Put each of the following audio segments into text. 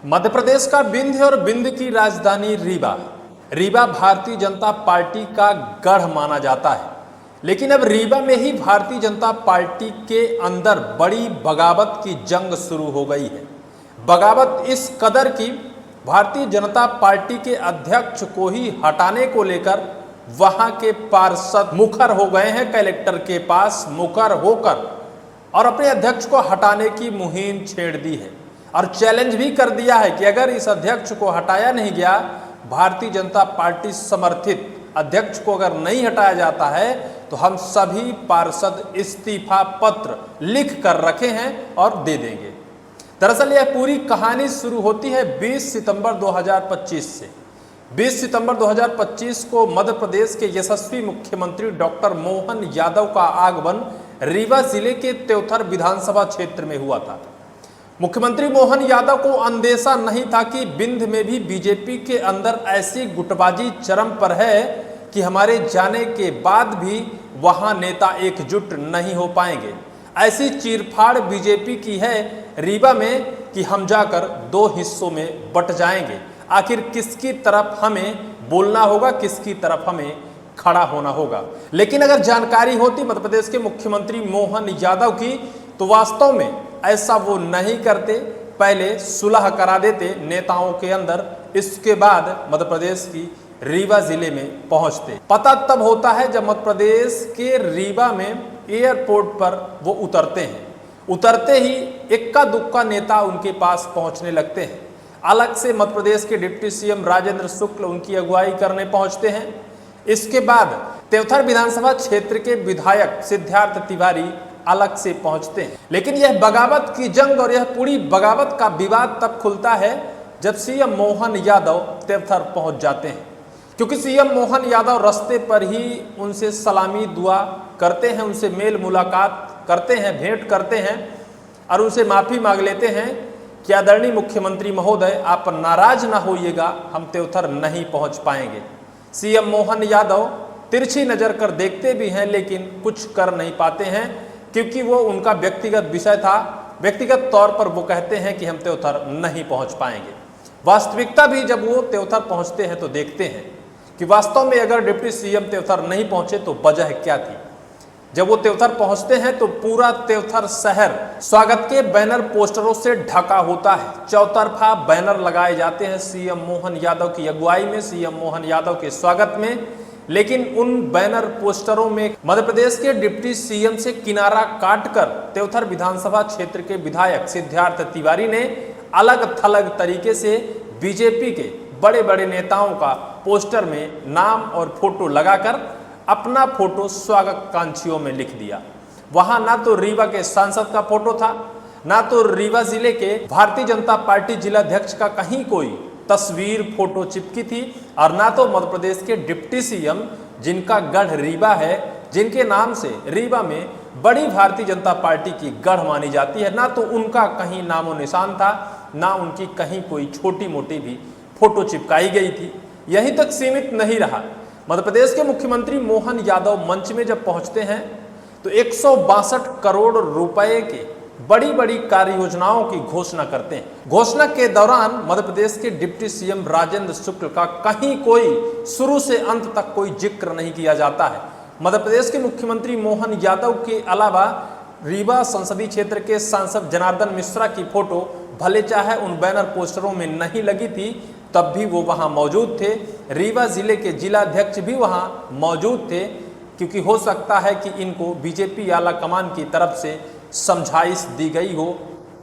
मध्य प्रदेश का विंध्य और विंध्य की राजधानी रीवा। रीवा भारतीय जनता पार्टी का गढ़ माना जाता है, लेकिन अब रीवा में ही भारतीय जनता पार्टी के अंदर बड़ी बगावत की जंग शुरू हो गई है। बगावत इस कदर की भारतीय जनता पार्टी के अध्यक्ष को ही हटाने को लेकर वहां के पार्षद मुखर हो गए हैं, कलेक्टर के पास मुखर होकर और अपने अध्यक्ष को हटाने की मुहिम छेड़ दी है और चैलेंज भी कर दिया है कि अगर इस अध्यक्ष को हटाया नहीं गया, भारतीय जनता पार्टी समर्थित अध्यक्ष को अगर नहीं हटाया जाता है तो हम सभी पार्षद इस्तीफा पत्र लिख कर रखे हैं और दे देंगे। दरअसल यह पूरी कहानी शुरू होती है 20 सितंबर 2025 से। 20 सितंबर 2025 को मध्य प्रदेश के यशस्वी मुख्यमंत्री डॉक्टर मोहन यादव का आगमन रीवा जिले के त्योथर विधानसभा क्षेत्र में हुआ था। मुख्यमंत्री मोहन यादव को अंदेशा नहीं था कि विंध्य में भी बीजेपी के अंदर ऐसी गुटबाजी चरम पर है कि हमारे जाने के बाद भी वहां नेता एकजुट नहीं हो पाएंगे। ऐसी चीरफाड़ बीजेपी की है रीवा में कि हम जाकर दो हिस्सों में बट जाएंगे। आखिर किसकी तरफ हमें बोलना होगा, किसकी तरफ हमें खड़ा होना होगा। लेकिन अगर जानकारी होती मध्य प्रदेश के मुख्यमंत्री मोहन यादव की तो वास्तव में ऐसा वो नहीं करते, पहले सुलह करा देते नेताओं के अंदर, इसके बाद मध्य प्रदेश की रीवा जिले में पहुंचते। पता तब होता है जब मध्य प्रदेश के रीवा में एयरपोर्ट पर वो उतरते हैं। उतरते ही इक्का दुक्का नेता उनके पास पहुंचने लगते हैं। अलग से मध्य प्रदेश के डिप्टी सीएम राजेंद्र शुक्ल उनकी अगुवाई करने पहुंचते हैं। इसके बाद त्योथर विधानसभा क्षेत्र के विधायक सिद्धार्थ तिवारी अलग से पहुंचते हैं। लेकिन यह बगावत की जंग और यह पूरी बगावत का विवाद तब खुलता है जब सीएम मोहन यादव त्योथर पहुंच जाते हैं, क्योंकि सीएम मोहन यादव रास्ते पर ही उनसे सलामी दुआ करते हैं, उनसे मेल मुलाकात करते हैं, भेंट करते हैं और उनसे माफी मांग लेते हैं कि आदरणीय मुख्यमंत्री महोदय, आप नाराज ना होइएगा, हम त्योथर नहीं पहुंच पाएंगे। सीएम मोहन यादव तिरछी नजर कर देखते भी हैं, लेकिन कुछ कर नहीं पाते हैं, क्योंकि वो उनका व्यक्तिगत विषय था। व्यक्तिगत तौर पर वो कहते हैं कि हम त्योथर नहीं पहुंच पाएंगे। वास्तविकता भी जब वो त्योथर पहुंचते हैं तो देखते हैं कि वास्तव में अगर डिप्टी सीएम त्योथर नहीं पहुंचे तो वजह क्या थी। जब वो त्योथर पहुंचते हैं तो पूरा त्योथर शहर स्वागत के बैनर पोस्टरों से ढका होता है। चौतरफा बैनर लगाए जाते हैं सीएम मोहन यादव की अगुवाई में, सीएम मोहन यादव के स्वागत में। लेकिन उन बैनर पोस्टरों में मध्य प्रदेश के डिप्टी सीएम से किनारा काटकर त्योथर विधानसभा क्षेत्र के विधायक सिद्धार्थ तिवारी ने अलग थलग तरीके से बीजेपी के बड़े बड़े नेताओं का पोस्टर में नाम और फोटो लगाकर अपना फोटो स्वागत कांक्षियों में लिख दिया। वहां ना तो रीवा के सांसद का फोटो था, ना तो रीवा जिले के भारतीय जनता पार्टी जिलाध्यक्ष का कहीं कोई तस्वीर फोटो चिपकी थी, और ना तो मध्य प्रदेश के डिप्टी सीएम जिनका गढ़ रीवा है, जिनके नाम से रीवा में बड़ी भारतीय जनता पार्टी की गढ़ मानी जाती है, ना तो उनका कहीं नामो निशान था, ना उनकी कहीं कोई छोटी मोटी भी फोटो चिपकाई गई थी। यहीं तक सीमित नहीं रहा। मध्य प्रदेश के मुख्यमंत्री मोहन यादव मंच में जब पहुंचते हैं तो 162 करोड़ रुपए के बड़ी बड़ी कार्य योजनाओं की घोषणा करते हैं। घोषणा के दौरान मध्य प्रदेश के डिप्टी सीएम राजेंद्र शुक्ल का कहीं कोई शुरू से अंत तक कोई जिक्र नहीं किया जाता है। मध्य प्रदेश के मुख्यमंत्री मोहन यादव के अलावा रीवा संसदीय क्षेत्र के सांसद जनार्दन मिश्रा की फोटो भले चाहे उन बैनर पोस्टरों में नहीं लगी थी, तब भी वो वहां मौजूद थे। रीवा जिले के जिलाध्यक्ष भी वहां मौजूद थे, क्योंकि हो सकता है कि इनको बीजेपी आला कमान की तरफ से समझाइश दी गई हो,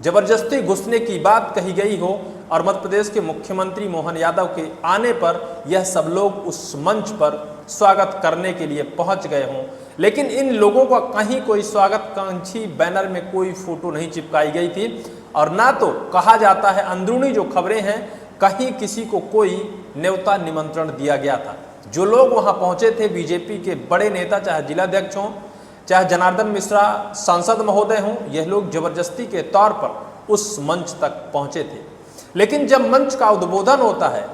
जबरदस्ती घुसने की बात कही गई हो, और मध्य प्रदेश के मुख्यमंत्री मोहन यादव के आने पर यह सब लोग उस मंच पर स्वागत करने के लिए पहुंच गए हों। लेकिन इन लोगों का कहीं कोई स्वागत कांक्षी बैनर में कोई फोटो नहीं चिपकाई गई थी, और ना तो कहा जाता है, अंदरूनी जो खबरें हैं, कहीं किसी को कोई न्योता निमंत्रण दिया गया था। जो लोग वहां पहुंचे थे, बीजेपी के बड़े नेता, चाहे जिलाध्यक्ष हों, चाहे जनार्दन मिश्रा सांसद महोदय हों, यह लोग जबरदस्ती के तौर पर उस मंच तक पहुंचे थे। लेकिन जब मंच का उद्बोधन होता है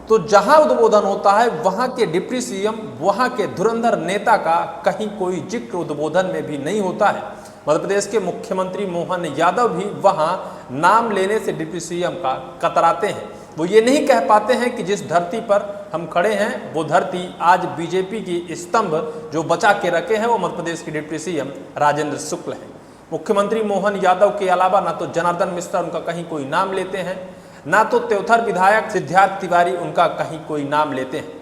तो जहां उद्बोधन होता है वहां के डिप्टी सीएम, वहां के धुरंधर नेता का कहीं कोई जिक्र उद्बोधन में भी नहीं होता है। मध्य प्रदेश के मुख्यमंत्री मोहन यादव भी वहां नाम लेने से डिप्टी सीएम का कतराते हैं। वो ये नहीं कह पाते हैं कि जिस धरती पर हम खड़े हैं वो धरती आज बीजेपी की स्तंभ जो बचा के रखे हैं वो मध्य प्रदेश के डिप्टी सीएम राजेंद्र शुक्ल हैं। मुख्यमंत्री मोहन यादव के अलावा ना तो जनार्दन मिश्रा उनका कहीं कोई नाम लेते हैं, ना तो त्योथर विधायक सिद्धार्थ तिवारी उनका कहीं कोई नाम लेते हैं।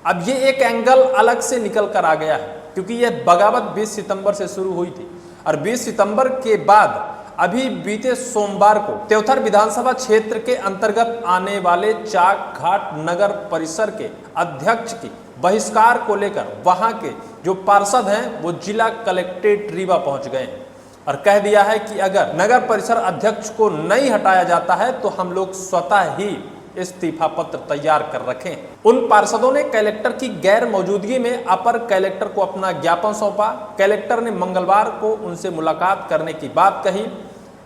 अब ये एक एंगल अलग से निकल कर आ गया है, क्योंकि यह बगावत 20 सितंबर से शुरू हुई थी और 20 सितंबर के बाद अभी बीते सोमवार को त्योथर विधानसभा क्षेत्र के अंतर्गत आने वाले चाक घाट नगर परिषद के अध्यक्ष की बहिष्कार को लेकर वहां के जो पार्षद हैं वो जिला कलेक्ट्रेट रीवा पहुंच गए हैं और कह दिया है कि अगर नगर परिषद अध्यक्ष को नहीं हटाया जाता है तो हम लोग स्वतः ही इस्तीफा पत्र तैयार कर रखें। उन पार्षदों ने कलेक्टर की गैर मौजूदगी में अपर कलेक्टर को अपना ज्ञापन सौंपा। कलेक्टर ने मंगलवार को उनसे मुलाकात करने की बात कही।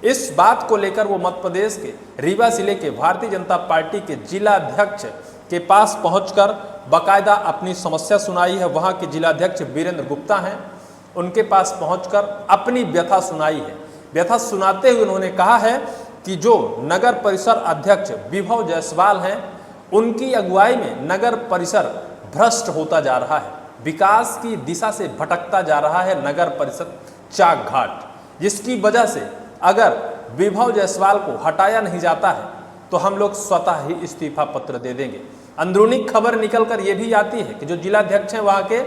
इस बात को लेकर वो मध्य प्रदेश के रीवा जिले के भारतीय जनता पार्टी के जिला अध्यक्ष के पास पहुंचकर बाकायदा अपनी समस्या सुनाई है। वहां के जिलाध्यक्ष वीरेंद्र गुप्ता हैं, उनके पास पहुंचकर अपनी व्यथा सुनाई है। व्यथा सुनाते हुए उन्होंने कहा है कि जो नगर परिषद अध्यक्ष विभव जायसवाल हैं उनकी अगुवाई में नगर परिषद भ्रष्ट होता जा रहा है, विकास की दिशा से भटकता जा रहा है नगर परिषद चाक घाट, जिसकी वजह से अगर विभव जायसवाल को हटाया नहीं जाता है तो हम लोग स्वतः ही इस्तीफा पत्र दे देंगे। अंदरूनी खबर निकल कर ये भी आती है कि जो जिलाध्यक्ष हैं वहाँ के,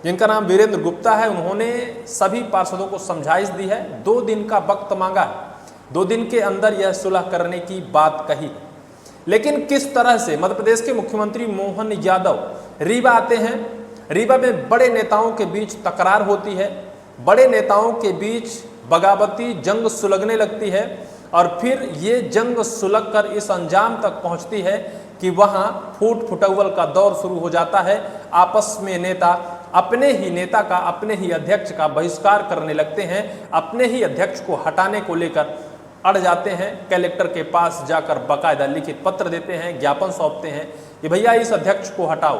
जिनका नाम वीरेंद्र गुप्ता है, उन्होंने सभी पार्षदों को समझाइश दी है, 2 दिन का वक्त मांगा है, 2 दिन के अंदर यह सुलह करने की बात कही। लेकिन किस तरह से मध्य प्रदेश के मुख्यमंत्री मोहन यादव रीवा आते हैं, रीवा में बड़े नेताओं के बीच तकरार होती है, बड़े नेताओं के बीच बगावती जंग सुलगने लगती है और फिर ये जंग सुलग कर इस अंजाम तक पहुंचती है कि वहां फूट फुटौल का दौर शुरू हो जाता है। आपस में नेता अपने ही नेता का, अपने ही अध्यक्ष का बहिष्कार करने लगते हैं, अपने ही अध्यक्ष को हटाने को लेकर अड़ जाते हैं। कलेक्टर के पास जाकर बाकायदा लिखित पत्र देते हैं, ज्ञापन सौंपते हैं कि भैया इस अध्यक्ष को हटाओ,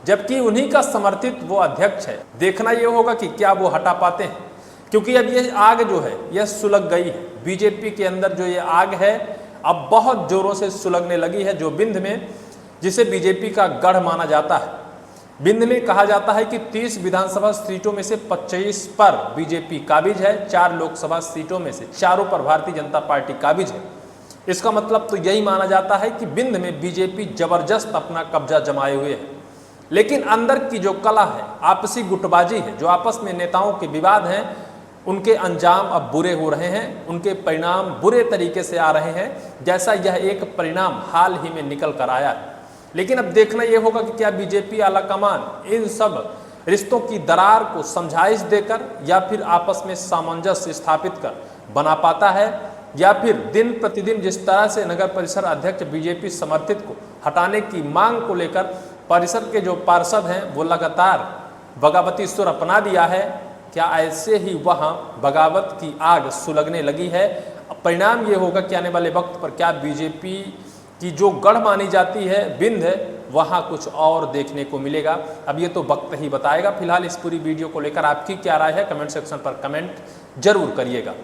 जबकि उन्हीं का समर्थित वो अध्यक्ष है। देखना ये होगा कि क्या वो हटा पाते हैं, क्योंकि अब ये आग जो है यह सुलग गई है। बीजेपी के अंदर जो ये आग है अब बहुत जोरों से सुलगने लगी है। जो बिंद में, जिसे बीजेपी का गढ़ माना जाता है, बिंद में कहा जाता है कि 30 विधानसभा सीटों में से 25 पर बीजेपी काबिज है, 4 लोकसभा सीटों में से 4 पर भारतीय जनता पार्टी काबिज है। इसका मतलब तो यही माना जाता है कि बिंद में बीजेपी जबरदस्त अपना कब्जा जमाए हुए है। लेकिन अंदर की जो कला है, आपसी गुटबाजी है, जो आपस में नेताओं के विवाद हैं, उनके अंजाम अब बुरे हो रहे हैं, उनके परिणाम बुरे तरीके से आ रहे हैं, जैसा यह एक परिणाम हाल ही में निकल कर आया है। लेकिन अब देखना यह होगा कि क्या बीजेपी आलाकमान इन सब रिश्तों की दरार को समझाइश देकर या फिर आपस में सामंजस्य स्थापित कर बना पाता है, या फिर दिन प्रतिदिन जिस तरह से नगर परिषद अध्यक्ष बीजेपी समर्थित को हटाने की मांग को लेकर परिषद के जो पार्षद हैं वो लगातार बगावती सुर अपना दिया है, क्या ऐसे ही वहां बगावत की आग सुलगने लगी है। परिणाम ये होगा कि आने वाले वक्त पर क्या बीजेपी की जो गढ़ मानी जाती है बिंद है, वहां कुछ और देखने को मिलेगा। अब ये तो वक्त ही बताएगा। फिलहाल इस पूरी वीडियो को लेकर आपकी क्या राय है, कमेंट सेक्शन पर कमेंट जरूर करिएगा।